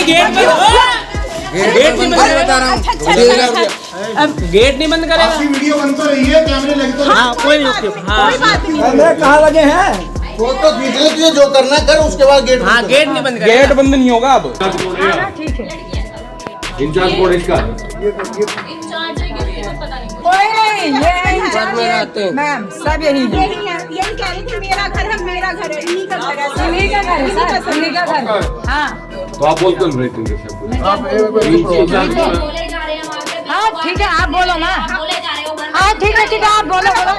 Gate नहीं बंद करेगा। अब गेट नहीं बंद करेगा। वीडियो बन तो रही है, कैमरे लगे तो हाँ कोई नहीं। कैमरे कहाँ लगे हैं? फोटो खींच ले, तुझे जो करना है कर, उसके बाद गेट हाँ गेट नहीं बंद करेगा। गेट बंद नहीं होगा अब। ठीक है, इंचार्ज बोर्ड इसका कोई नहीं, ये इंचार्ज है मैम, सब यही है। यही कह रही थी, मेरा घर है, मेरा घर है, इन्हीं का घर है, इन्हीं का घर है सर, इन्हीं का घर है। हाँ तो आप बोल क्यों रहे थे? हाँ ठीक है, आप बोलो ना। हाँ ठीक है, आप बोलो बोलो।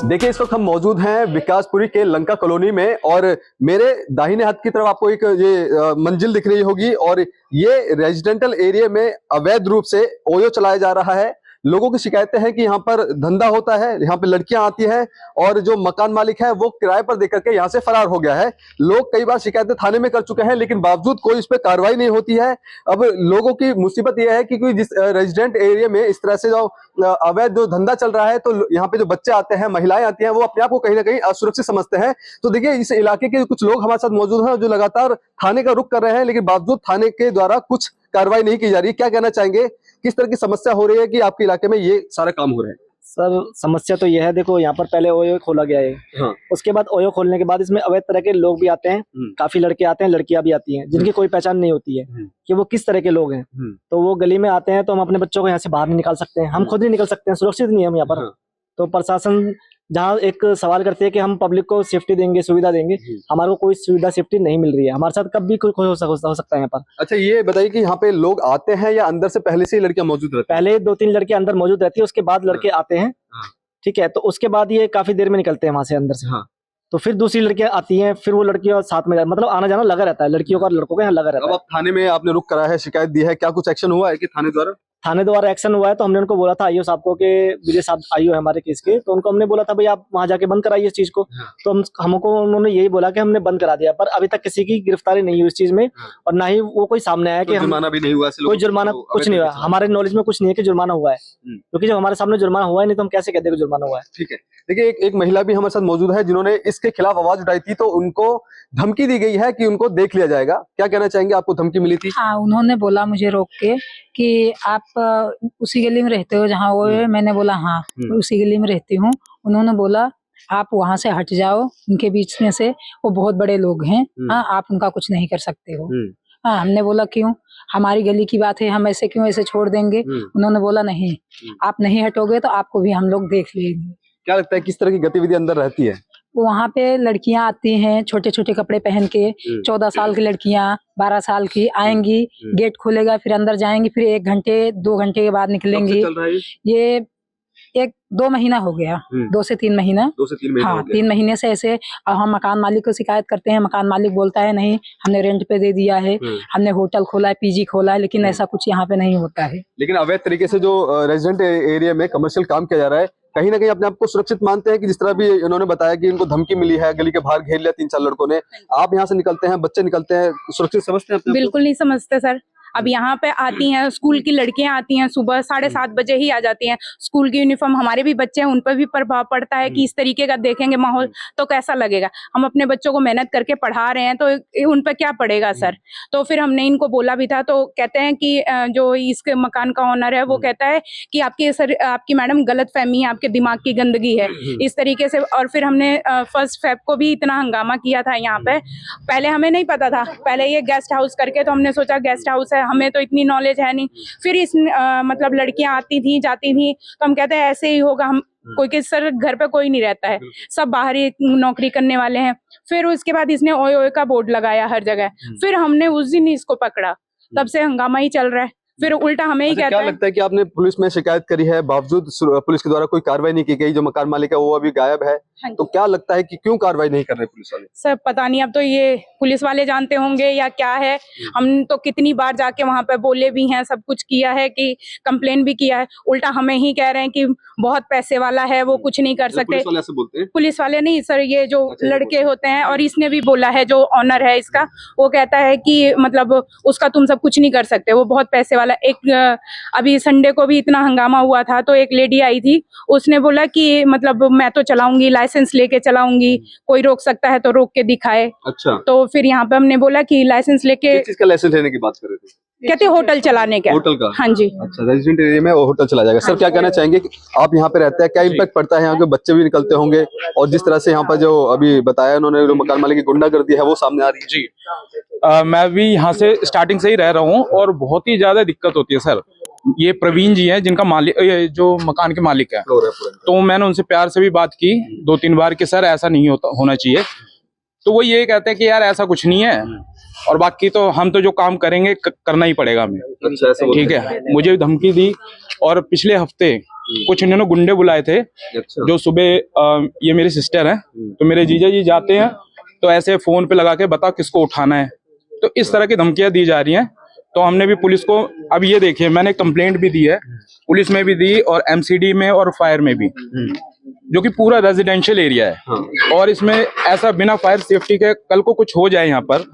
देखिए इस वक्त हम मौजूद हैं विकासपुरी के लंका कॉलोनी में और मेरे दाहिने हाथ की तरफ आपको एक ये मंजिल दिख रही होगी और ये रेजिडेंटल एरिया में अवैध रूप से ओयो चलाया जा रहा है। लोगों की शिकायतें हैं कि यहाँ पर धंधा होता है, यहाँ पे लड़कियां आती हैं और जो मकान मालिक है वो किराए पर देकर के यहाँ से फरार हो गया है। लोग कई बार शिकायतें थाने में कर चुके हैं लेकिन बावजूद कोई इस पर कार्रवाई नहीं होती है। अब लोगों की मुसीबत यह है कि कोई जिस रेजिडेंट एरिया में इस तरह से जो अवैध जो धंधा चल रहा है तो यहाँ पे जो बच्चे आते हैं, महिलाएं आती हैं, वो अपने आप को कहीं ना कहीं असुरक्षित समझते हैं। तो देखिए इस इलाके के कुछ लोग हमारे साथ मौजूद हैं जो लगातार थाने का रुख कर रहे हैं लेकिन बावजूद थाने के द्वारा कुछ कार्रवाई नहीं की जा रही। क्या कहना चाहेंगे, किस तरह की समस्या हो रही है कि आपके इलाके में ये सारा काम हो रहा है? सर समस्या तो यह है, देखो यहाँ पर पहले ओयो खोला गया है। हाँ। उसके बाद ओयो खोलने के बाद इसमें अवैध तरह के लोग भी आते हैं, काफी लड़के आते हैं, लड़कियां भी आती हैं जिनकी कोई पहचान नहीं होती है कि वो किस तरह के लोग हैं। तो वो गली में आते हैं तो हम अपने बच्चों को यहाँ से बाहर नहीं निकाल सकते हैं, हम खुद नहीं निकल सकते हैं, सुरक्षित नहीं है हम यहाँ पर। तो प्रशासन जहाँ एक सवाल करते हैं कि हम पब्लिक को सेफ्टी देंगे, सुविधा देंगे, हमारे को कोई सुविधा सेफ्टी नहीं मिल रही है। हमारे साथ कब भी कुछ हो सकता है यहाँ पर। अच्छा ये बताइए कि यहाँ पे लोग आते हैं या अंदर से पहले से ही लड़कियां मौजूद रहती हैं? पहले 2-3 लड़के अंदर मौजूद रहती है, उसके बाद लड़के आते हैं। ठीक है, तो उसके बाद ये काफी देर में निकलते हैं वहां से अंदर से। तो फिर दूसरी लड़कियां आती हैं, फिर वो लड़कियों साथ में, मतलब आना जाना लगा रहता है लड़कियों का और लड़कों का यहाँ लगा रहता है। अब आप थाने में आपने रुख करा है, शिकायत दी है, क्या कुछ एक्शन हुआ है कि थाने द्वारा? थाने द्वारा एक्शन हुआ है तो हमने उनको बोला था, आईओ साहब को, कि विजय साहब आईओ है हमारे केस के, तो उनको हमने बोला था भाई आप वहां जाके बंद कराइए इस चीज को। तो हमको उन्होंने यही बोला कि हमने बंद करा दिया, पर अभी तक किसी की गिरफ्तारी नहीं हुई इस चीज में और ना ही वो कोई सामने आया कि जुर्माना भी नहीं हुआ, कोई जुर्माना कुछ नहीं हुआ। हमारे नॉलेज में कुछ नहीं है कि जुर्माना हुआ है, क्योंकि जब हमारे सामने जुर्माना हुआ है नहीं तो हम कैसे कहते हैं कि जुर्माना हुआ है। ठीक है, देखिए एक महिला भी हमारे साथ मौजूद है जिन्होंने इसके खिलाफ आवाज उठाई थी, तो उनको धमकी दी गई है कि उनको देख लिया जाएगा। क्या कहना चाहेंगे, आपको धमकी मिली थी? हाँ, उन्होंने बोला मुझे रोक के कि आप उसी गली में रहते हो जहाँ वो है। मैंने बोला हाँ उसी गली में रहती हूँ। उन्होंने बोला आप वहाँ से हट जाओ, उनके बीच में से वो बहुत बड़े लोग हैं, हाँ आप उनका कुछ नहीं कर सकते हो। हाँ, हमने बोला क्यों, हमारी गली की बात है, हम ऐसे क्यों ऐसे छोड़ देंगे। उन्होंने बोला नहीं, आप नहीं हटोगे तो आपको भी हम लोग देख लेंगे। क्या लगता है किस तरह की गतिविधि अंदर रहती है? वहाँ पे लड़कियां आती हैं छोटे छोटे कपड़े पहन के, 14 साल की लड़कियां, 12 साल की आएंगी, गेट खुलेगा फिर अंदर जाएंगी, फिर 1 घंटे 2 घंटे के बाद निकलेंगी। ये 1-2 महीना हो गया, 2 से 3 महीना। 2 से 3 महीने हाँ, 3 महीने से ऐसे। हम मकान मालिक को शिकायत करते हैं, मकान मालिक बोलता है नहीं हमने रेंट पे दे दिया है, हमने होटल खोला है, पीजी खोला है, लेकिन ऐसा कुछ यहाँ पे नहीं होता है। लेकिन अवैध तरीके से जो रेजिडेंट एरिया में कमर्शियल काम किया जा रहा है, कहीं ना कहीं अपने आप को सुरक्षित मानते हैं कि जिस तरह भी इन्होंने बताया कि इनको धमकी मिली है, गली के बाहर घेर लिया 3-4 लड़कों ने, आप यहाँ से निकलते हैं, बच्चे निकलते हैं, सुरक्षित समझते हैं अपने आप को? बिल्कुल नहीं समझते सर। अब यहाँ पे आती हैं, स्कूल की लड़कियां आती हैं, सुबह 7:30 बजे ही आ जाती हैं। स्कूल की यूनिफॉर्म, हमारे भी बच्चे हैं, उन पर भी प्रभाव पड़ता है कि इस तरीके का देखेंगे माहौल तो कैसा लगेगा। हम अपने बच्चों को मेहनत करके पढ़ा रहे हैं तो उन पर क्या पड़ेगा सर। तो फिर हमने इनको बोला भी था, तो कहते हैं कि जो इसके मकान का ओनर है वो कहता है कि आपकी मैडम गलत फहमी है, आपके दिमाग की गंदगी है, इस तरीके से। और फिर हमने 1 फेब को भी इतना हंगामा किया था यहाँ पे। पहले हमें नहीं पता था, पहले ये गेस्ट हाउस करके, तो हमने सोचा गेस्ट हाउस है, हमें तो इतनी नॉलेज है नहीं। फिर मतलब लड़कियां आती थी जाती थी, तो हम कहते हैं ऐसे ही होगा, हम कोई के सर घर पे कोई नहीं रहता है, सब बाहर ही नौकरी करने वाले हैं। फिर उसके बाद इसने ओए ओए का बोर्ड लगाया हर जगह। फिर हमने उस दिन इसको पकड़ा, तब से हंगामा ही चल रहा है। फिर उल्टा हमें ही कहता क्या है। लगता है कि आपने पुलिस में शिकायत करी है, बावजूद पुलिस के द्वारा कोई कार्रवाई नहीं की गई? जो मकान मालिक है वो अभी गायब है, हाँ जी। तो क्या लगता है कि क्यों कार्रवाई नहीं कर रहे पुलिस वाले? सर पता नहीं, अब तो ये पुलिस वाले जानते होंगे या क्या है। हम तो कितनी बार जाके वहां पे बोले भी हैं, सब कुछ किया है, कि कंप्लेन भी किया है। उल्टा हमें ही कह रहे हैं कि बहुत पैसे वाला है, वो कुछ नहीं कर सकते। पुलिस वाले ऐसे बोलते हैं? पुलिस वाले नहीं सर, ये जो अच्छा, लड़के होते हैं, और इसने भी बोला है, जो ऑनर है इसका, वो कहता है कि मतलब उसका तुम सब कुछ नहीं कर सकते, वो बहुत पैसे वाला। एक अभी संडे को भी इतना हंगामा हुआ था, तो एक लेडी आई थी, उसने बोला कि मतलब मैं तो चलाऊंगी, लाइसेंस लेके चलाऊंगी, कोई रोक सकता है तो रोक के दिखाए। अच्छा, तो फिर यहाँ पे हमने बोला कि लाइसेंस लेके, किस चीज का लाइसेंस लेने की बात कर रहे थे? कहते होटल चलाने का। होटल का? हाँ जी। अच्छा, रेजिडेंट एरिया में वो होटल चला जाएगा। सर क्या कहना चाहेंगे कि आप यहाँ पे रहते हैं, क्या इम्पैक्ट पड़ता है? यहाँ के बच्चे भी निकलते होंगे, और जिस तरह से यहाँ पर जो अभी बताया उन्होंने, जो मकान मालिक की गुंडागर्दी है वो सामने आ रही है। जी, मैं भी यहाँ से स्टार्टिंग से ही रह रहा हूँ और बहुत ही ज्यादा दिक्कत होती है सर। ये प्रवीण जी हैं जिनका मालिक, ये जो मकान के मालिक है, तो मैंने उनसे प्यार से भी बात की 2-3 बार कि सर ऐसा नहीं होना चाहिए। तो वो ये कहते हैं कि यार ऐसा कुछ नहीं है, और बाकी तो हम तो जो काम करेंगे करना ही पड़ेगा हमें। अच्छा, ऐसा बोलते ठीक है। मुझे धमकी दी, और पिछले हफ्ते कुछ इन्होंने गुंडे बुलाए थे। अच्छा। जो सुबह ये मेरी सिस्टर है, तो मेरे जीजा जी जाते हैं, तो ऐसे फोन पे लगा के बता किसको उठाना है, तो इस तरह की धमकियां दी जा रही हैं। तो हमने भी पुलिस को, अब ये देखिए, मैंने कंप्लेंट भी दी है, पुलिस में भी दी और एमसीडी में और फायर में भी, जो कि पूरा रेजिडेंशियल एरिया है। हाँ। और इसमें ऐसा बिना फायर सेफ्टी के कल को कुछ हो जाए, यहाँ पर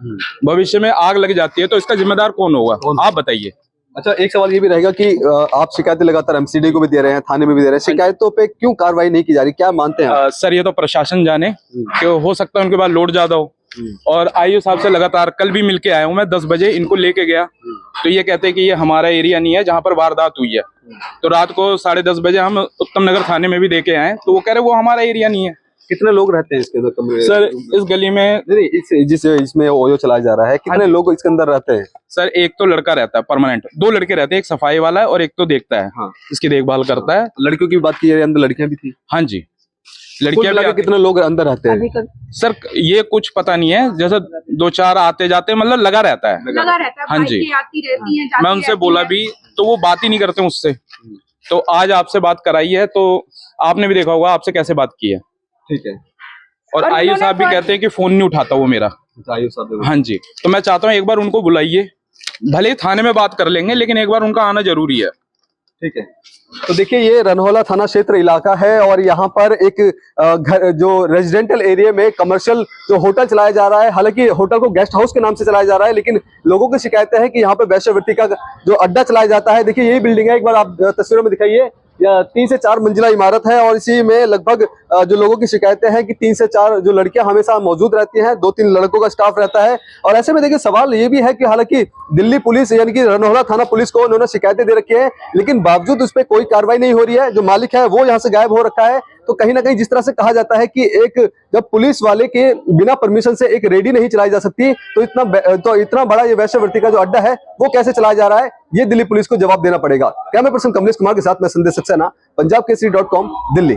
भविष्य में आग लग जाती है, तो इसका जिम्मेदार कौन होगा? आप बताइए। अच्छा, एक सवाल ये भी रहेगा कि आप शिकायतें लगातार एमसीडी को भी दे रहे हैं, थाने में भी दे रहे हैं, शिकायतों पे क्यों कार्रवाई नहीं की जा रही, क्या मानते हैं आप? सर ये तो प्रशासन जाने, कि हो सकता है उनके पास लोड ज्यादा हो। और आईओ साहब से लगातार कल भी मिलके आया हूँ मैं, 10 बजे इनको लेके गया, तो ये कहते हैं कि ये हमारा एरिया नहीं है जहाँ पर वारदात हुई है। तो रात को 10:30 बजे हम उत्तम नगर थाने में भी देके आए, तो वो कह रहे वो हमारा एरिया नहीं है। कितने लोग रहते हैं इसके अंदर कमरे? सर इस गली में, जिसमें ओयो चलाया जा रहा है, कितने लोग इसके अंदर रहते हैं? सर एक तो लड़का रहता है परमानेंट, 2 लड़के रहते हैं, एक सफाई वाला है और एक तो देखता है। हाँ। इसकी देखभाल करता है। लड़कियों की बात की जाए, अंदर लड़कियां भी थी? हाँ जी, कुल लड़कियां मिला के भी। कितने लोग अंदर रहते हैं? सर ये कुछ पता नहीं है, जैसे 2-4 आते जाते, मतलब लगा रहता है। लगा रहता है। हाँ जी। बाइकें आती रहती हैं, जाती मैं उनसे रहती बोला हैं। भी, तो वो बात ही नहीं करते मुझसे। तो आज आपसे बात कराई है, तो आपने भी देखा होगा आपसे कैसे बात की है। ठीक है। और और आईओ उन्होंने साहब भी कहते हैं कि फोन नहीं उठाता वो मेरा। आईओ साहब? हाँ जी। तो मैं चाहता हूँ एक बार उनको बुलाइए, भले ही थाने में बात कर लेंगे, लेकिन एक बार उनका आना जरूरी है। ठीक है। तो देखिए, ये रनहौला थाना क्षेत्र इलाका है, और यहाँ पर एक घर, जो रेजिडेंशियल एरिया में कमर्शियल जो होटल चलाया जा रहा है, हालांकि होटल को गेस्ट हाउस के नाम से चलाया जा रहा है, लेकिन लोगों की शिकायतें हैं कि यहाँ पे वैश्यवृत्ति का जो अड्डा चलाया जाता है। देखिए यही बिल्डिंग है, एक बार आप तस्वीरों में दिखाइए, या 3 से 4 मंजिला इमारत है, और इसी में लगभग जो लोगों की शिकायतें हैं कि 3 से 4 जो लड़कियां हमेशा मौजूद रहती हैं, 2-3 लड़कों का स्टाफ रहता है। और ऐसे में देखिए सवाल ये भी है कि हालांकि दिल्ली पुलिस यानी कि रनहौला थाना पुलिस को उन्होंने शिकायतें दे रखी है, लेकिन बावजूद उस पर कोई कार्रवाई नहीं हो रही है। जो मालिक है वो यहाँ से गायब हो रखा है। तो कहीं ना कहीं जिस तरह से कहा जाता है कि एक जब पुलिस वाले के बिना परमिशन से एक रेडी नहीं चलाई जा सकती, तो इतना बड़ा ये वैश्यवृत्ति का जो अड्डा है वो कैसे चलाया जा रहा है, ये दिल्ली पुलिस को जवाब देना पड़ेगा। कैमरा पर्सन कमलेश कुमार के साथ मैं संदेश सक्सेना, पंजाब केसरी.com, दिल्ली।